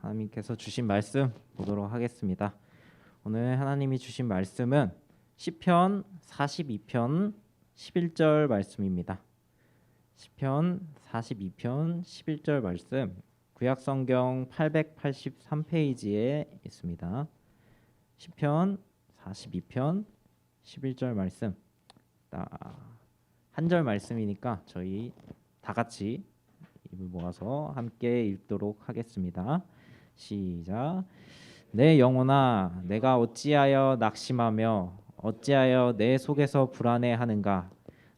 하나님께서 주신 말씀 보도록 하겠습니다. 오늘 하나님이 주신 말씀은 시편 42편 11절 말씀입니다. 시편 42편 11절 말씀 구약성경 883페이지에 있습니다. 시편 42편 11절 말씀 한 절 말씀이니까 저희 다 같이 입을 모아서 함께 읽도록 하겠습니다. 시작. 내 영혼아, 내가 어찌하여 낙심하며 어찌하여 내 속에서 불안해하는가?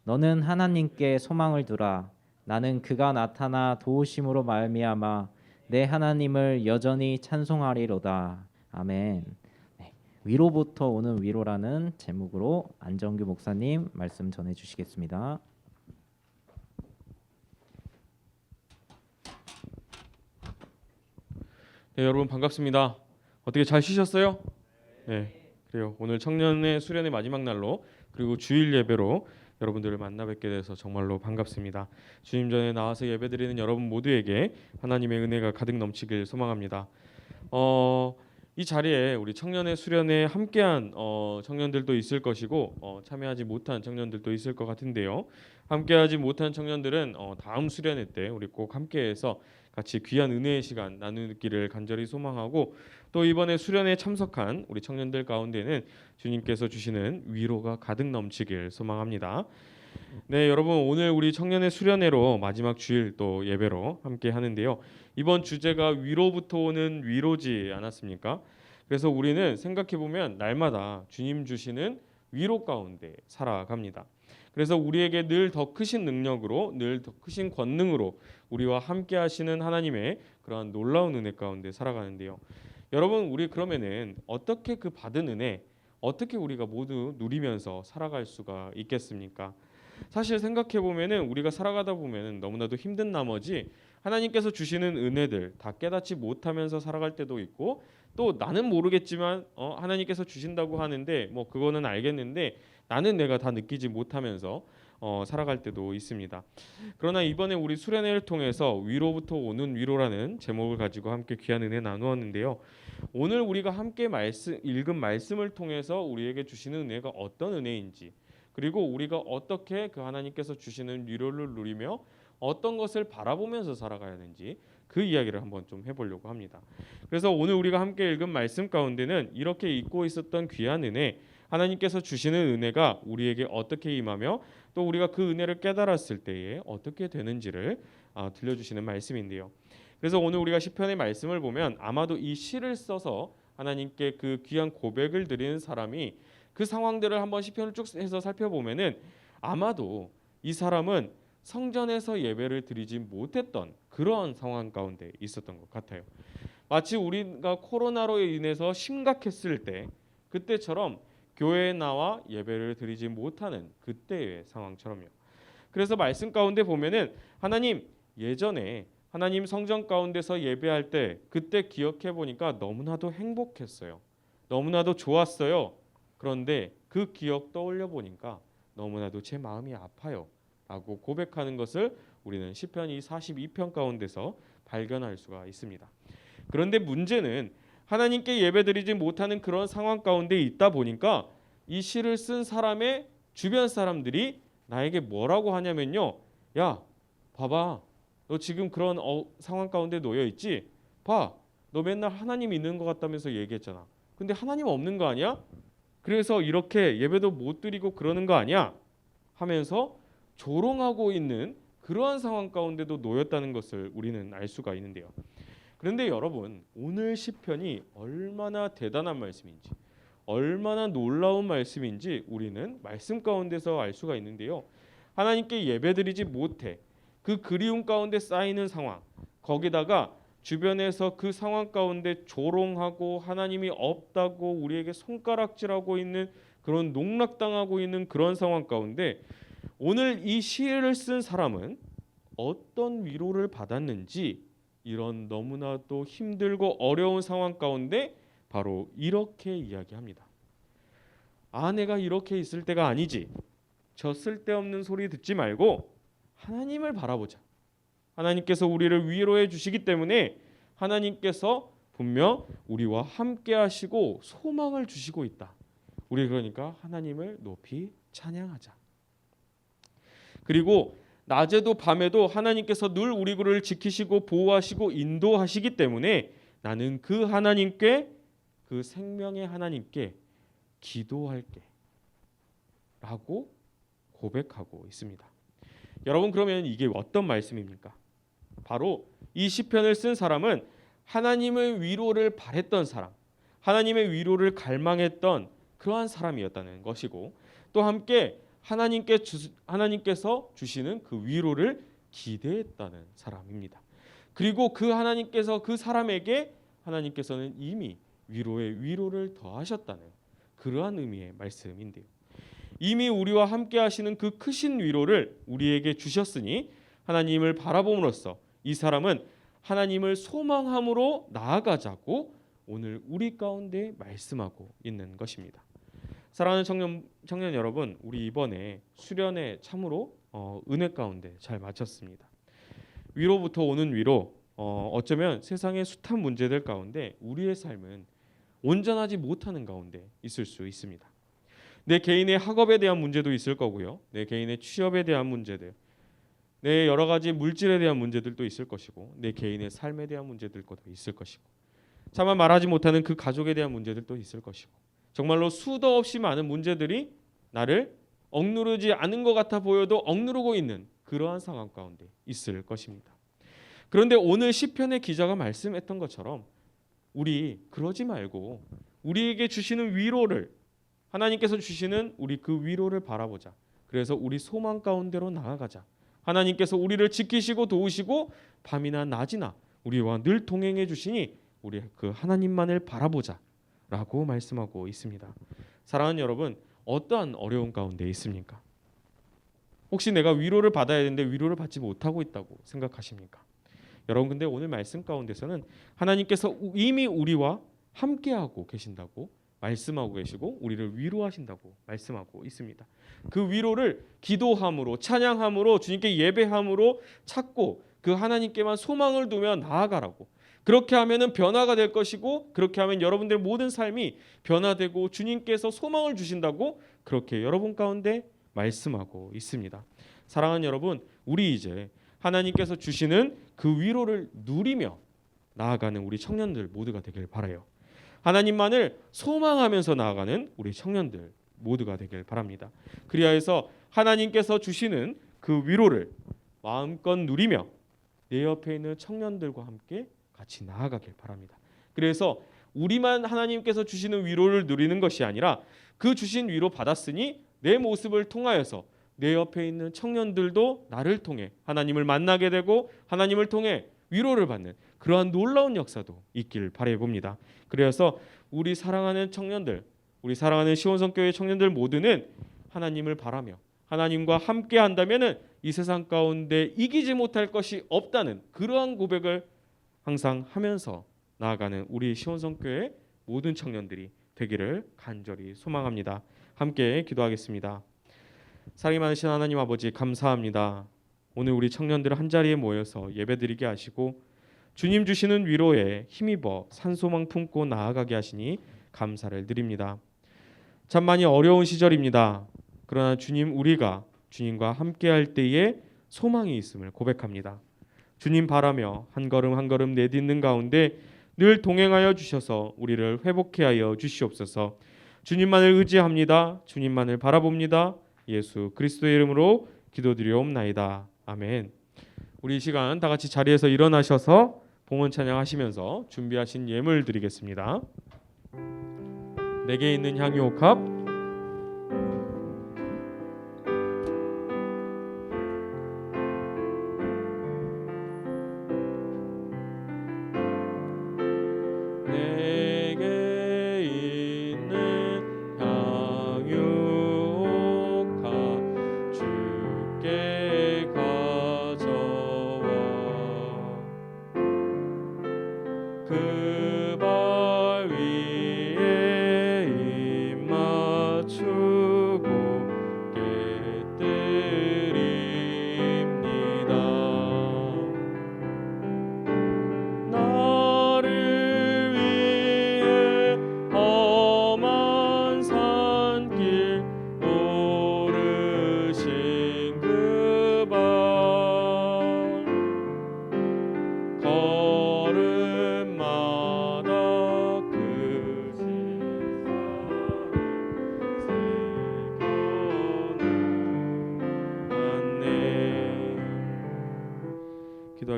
너는 하나님께 소망을 두라. 나는 그가 나타나 도우심으로 말미암아 내 하나님을 여전히 찬송하리로다. 아멘. 네, 위로부터 오는 위로라는 제목으로 안정규 목사님 말씀 전해주시겠습니다. 네, 여러분 반갑습니다. 어떻게 잘 쉬셨어요? 네, 그래요. 오늘 청년의 수련의 마지막 날로 그리고 주일 예배로 여러분들을 만나 뵙게 돼서 정말로 반갑습니다. 주님 전에 나와서 예배드리는 여러분 모두에게 하나님의 은혜가 가득 넘치길 소망합니다. 이 자리에 우리 청년의 수련에 함께한 청년들도 있을 것이고 참여하지 못한 청년들도 있을 것 같은데요. 함께하지 못한 청년들은 다음 수련회 때 우리 꼭 함께해서 같이 귀한 은혜의 시간 나누기를 간절히 소망하고, 또 이번에 수련회에 참석한 우리 청년들 가운데는 주님께서 주시는 위로가 가득 넘치길 소망합니다. 네, 여러분 오늘 우리 청년의 수련회로 마지막 주일 또 예배로 함께 하는데요. 이번 주제가 위로부터 오는 위로지 않았습니까? 그래서 우리는 생각해 보면 날마다 주님 주시는 위로 가운데 살아갑니다. 그래서 우리에게 늘 더 크신 능력으로, 늘 더 크신 권능으로 우리와 함께 하시는 하나님의 그러한 놀라운 은혜 가운데 살아가는데요. 여러분, 우리 그러면은 어떻게 그 받은 은혜, 어떻게 우리가 모두 누리면서 살아갈 수가 있겠습니까? 사실 생각해 보면은 우리가 살아가다 보면은 너무나도 힘든 나머지 하나님께서 주시는 은혜들 다 깨닫지 못하면서 살아갈 때도 있고, 또 나는 모르겠지만 하나님께서 주신다고 하는데 뭐 그거는 알겠는데 나는 내가 다 느끼지 못하면서 살아갈 때도 있습니다. 그러나 이번에 우리 수련회를 통해서 위로부터 오는 위로라는 제목을 가지고 함께 귀한 은혜 나누었는데요. 오늘 우리가 함께 읽은 말씀을 통해서 우리에게 주시는 은혜가 어떤 은혜인지, 그리고 우리가 어떻게 그 하나님께서 주시는 위로를 누리며 어떤 것을 바라보면서 살아가야 하는지 그 이야기를 한번 좀 해보려고 합니다. 그래서 오늘 우리가 함께 읽은 말씀 가운데는 이렇게 잊고 있었던 귀한 은혜, 하나님께서 주시는 은혜가 우리에게 어떻게 임하며 또 우리가 그 은혜를 깨달았을 때에 어떻게 되는지를 들려주시는 말씀인데요. 그래서 오늘 우리가 시편의 말씀을 보면 아마도 이 시를 써서 하나님께 그 귀한 고백을 드리는 사람이 그 상황들을 한번 시편을 쭉 해서 살펴보면은 아마도 이 사람은 성전에서 예배를 드리지 못했던 그러한 상황 가운데 있었던 것 같아요. 마치 우리가 코로나로 인해서 심각했을 때 그때처럼 교회에 나와 예배를 드리지 못하는 그때의 상황처럼요. 그래서 말씀 가운데 보면은 하나님, 예전에 하나님 성전 가운데서 예배할 때 그때 기억해 보니까 너무나도 행복했어요. 너무나도 좋았어요. 그런데 그 기억 떠올려 보니까 너무나도 제 마음이 아파요 라고 고백하는 것을 우리는 시편 이 42편 가운데서 발견할 수가 있습니다. 그런데 문제는 하나님께 예배드리지 못하는 그런 상황 가운데 있다 보니까 이 시를 쓴 사람의 주변 사람들이 나에게 뭐라고 하냐면요, 야 봐봐, 너 지금 그런 상황 가운데 놓여 있지? 봐, 너 맨날 하나님 있는 것 같다면서 얘기했잖아. 근데 하나님 없는 거 아니야? 그래서 이렇게 예배도 못 드리고 그러는 거 아니야? 하면서 조롱하고 있는 그러한 상황 가운데도 놓였다는 것을 우리는 알 수가 있는데요. 그런데 여러분, 오늘 시편이 얼마나 대단한 말씀인지, 얼마나 놀라운 말씀인지 우리는 말씀 가운데서 알 수가 있는데요. 하나님께 예배드리지 못해 그 그리움 가운데 쌓이는 상황, 거기다가 주변에서 그 상황 가운데 조롱하고 하나님이 없다고 우리에게 손가락질하고 있는 그런 농락당하고 있는 그런 상황 가운데 오늘 이 시를 쓴 사람은 어떤 위로를 받았는지, 이런 너무나도 힘들고 어려운 상황 가운데 바로 이렇게 이야기합니다. 내가 이렇게 있을 때가 아니지. 저 쓸데없는 소리 듣지 말고 하나님을 바라보자. 하나님께서 우리를 위로해 주시기 때문에 하나님께서 분명 우리와 함께 하시고 소망을 주시고 있다. 우리 그러니까 하나님을 높이 찬양하자. 그리고 낮에도 밤에도 하나님께서 늘 우리 구를 지키시고 보호하시고 인도하시기 때문에 나는 그 하나님께, 그 생명의 하나님께 기도할게 라고 고백하고 있습니다. 여러분, 그러면 이게 어떤 말씀입니까? 바로 이 시편을 쓴 사람은 하나님의 위로를 바랬던 사람, 하나님의 위로를 갈망했던 그러한 사람이었다는 것이고, 또 함께 하나님께서 주시는 그 위로를 기대했다는 사람입니다. 그리고 그 하나님께서 그 사람에게 하나님께서는 이미 위로를 더하셨다는 그러한 의미의 말씀인데요. 이미 우리와 함께 하시는 그 크신 위로를 우리에게 주셨으니 하나님을 바라봄으로써 이 사람은 하나님을 소망함으로 나아가자고 오늘 우리 가운데 말씀하고 있는 것입니다. 사랑하는 청년 여러분, 우리 이번에 수련회 참으로 은혜 가운데 잘 마쳤습니다. 위로부터 오는 위로, 어쩌면 세상의 숱한 문제들 가운데 우리의 삶은 온전하지 못하는 가운데 있을 수 있습니다. 내 개인의 학업에 대한 문제도 있을 거고요. 내 개인의 취업에 대한 문제들, 내 여러 가지 물질에 대한 문제들도 있을 것이고, 내 개인의 삶에 대한 문제들도 있을 것이고, 차마 말하지 못하는 그 가족에 대한 문제들도 있을 것이고, 정말로 수도 없이 많은 문제들이 나를 억누르지 않은 것 같아 보여도 억누르고 있는 그러한 상황 가운데 있을 것입니다. 그런데 오늘 시편의 기자가 말씀했던 것처럼 우리 그러지 말고 우리에게 주시는 위로를, 하나님께서 주시는 우리 그 위로를 바라보자. 그래서 우리 소망 가운데로 나아가자. 하나님께서 우리를 지키시고 도우시고 밤이나 낮이나 우리와 늘 동행해 주시니 우리 그 하나님만을 바라보자 라고 말씀하고 있습니다. 사랑하는 여러분, 어떠한 어려운 가운데 있습니까? 혹시 내가 위로를 받아야 되는데 위로를 받지 못하고 있다고 생각하십니까? 여러분, 근데 오늘 말씀 가운데서는 하나님께서 이미 우리와 함께하고 계신다고 말씀하고 계시고 우리를 위로하신다고 말씀하고 있습니다. 그 위로를 기도함으로, 찬양함으로, 주님께 예배함으로 찾고 그 하나님께만 소망을 두며 나아가라고. 그렇게 하면은 변화가 될 것이고, 그렇게 하면 여러분들의 모든 삶이 변화되고 주님께서 소망을 주신다고 그렇게 여러분 가운데 말씀하고 있습니다. 사랑하는 여러분, 우리 이제 하나님께서 주시는 그 위로를 누리며 나아가는 우리 청년들 모두가 되길 바라요. 하나님만을 소망하면서 나아가는 우리 청년들 모두가 되길 바랍니다. 그리하여서 하나님께서 주시는 그 위로를 마음껏 누리며 내 옆에 있는 청년들과 함께 같이 나아가길 바랍니다. 그래서 우리만 하나님께서 주시는 위로를 누리는 것이 아니라 그 주신 위로 받았으니 내 모습을 통하여서 내 옆에 있는 청년들도 나를 통해 하나님을 만나게 되고 하나님을 통해 위로를 받는 그러한 놀라운 역사도 있길 바라해 봅니다. 그래서 우리 사랑하는 청년들, 우리 사랑하는 시온성교회 청년들 모두는 하나님을 바라며 하나님과 함께 한다면은 이 세상 가운데 이기지 못할 것이 없다는 그러한 고백을 항상 하면서 나아가는 우리 시온성교회 모든 청년들이 되기를 간절히 소망합니다. 함께 기도하겠습니다. 사랑이 많으신 하나님 아버지, 감사합니다. 오늘 우리 청년들 한자리에 모여서 예배드리게 하시고 주님 주시는 위로에 힘입어 산소망 품고 나아가게 하시니 감사를 드립니다. 참 많이 어려운 시절입니다. 그러나 주님, 우리가 주님과 함께할 때에 소망이 있음을 고백합니다. 주님 바라며 한 걸음 한 걸음 내딛는 가운데 늘 동행하여 주셔서 우리를 회복케 하여 주시옵소서. 주님만을 의지합니다. 주님만을 바라봅니다. 예수 그리스도의 이름으로 기도드리옵나이다. 아멘. 우리 이 시간 다 같이 자리에서 일어나셔서 봉헌 찬양하시면서 준비하신 예물 드리겠습니다. 내게 있는 향유 옥합, 내게 있는 향유 옥합 주께 가져와 그 발 위에 입 맞추고 깨뜨립니다. 나를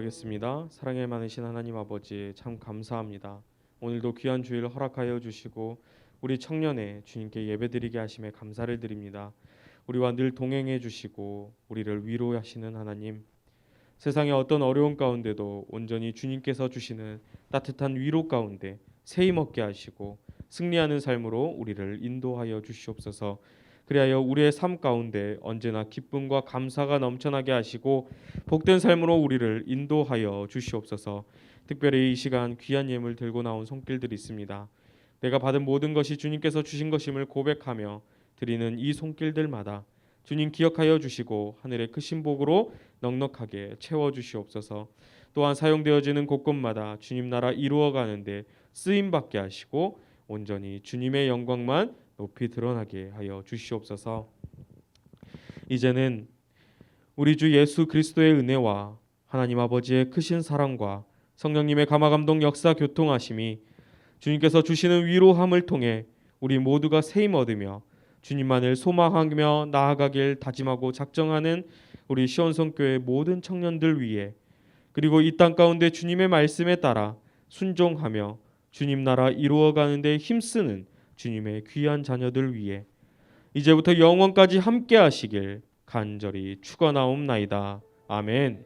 기도하겠습니다. 사랑에 많으신 하나님 아버지, 참 감사합니다. 오늘도 귀한 주일 허락하여 주시고 우리 청년회 주님께 예배드리게 하심에 감사를 드립니다. 우리와 늘 동행해 주시고 우리를 위로하시는 하나님, 세상의 어떤 어려움 가운데도 온전히 주님께서 주시는 따뜻한 위로 가운데 새 힘 얻게 하시고 승리하는 삶으로 우리를 인도하여 주시옵소서. 그리하여 우리의 삶 가운데 언제나 기쁨과 감사가 넘쳐나게 하시고 복된 삶으로 우리를 인도하여 주시옵소서. 특별히 이 시간 귀한 예물 들고 나온 손길들이 있습니다. 내가 받은 모든 것이 주님께서 주신 것임을 고백하며 드리는 이 손길들마다 주님 기억하여 주시고 하늘의 크신 복으로 넉넉하게 채워 주시옵소서. 또한 사용되어지는 곳곳마다 주님 나라 이루어 가는데 쓰임 받게 하시고 온전히 주님의 영광만 높이 드러나게 하여 주시옵소서. 이제는 우리 주 예수 그리스도의 은혜와 하나님 아버지의 크신 사랑과 성령님의 감화감동 역사 교통하심이 주님께서 주시는 위로함을 통해 우리 모두가 새 힘 얻으며 주님만을 소망하며 나아가길 다짐하고 작정하는 우리 시온성교회 모든 청년들 위해, 그리고 이 땅 가운데 주님의 말씀에 따라 순종하며 주님 나라 이루어가는 데 힘쓰는 주님의 귀한 자녀들 위해 이제부터 영원까지 함께 하시길 간절히 축원하옵나이다. 아멘.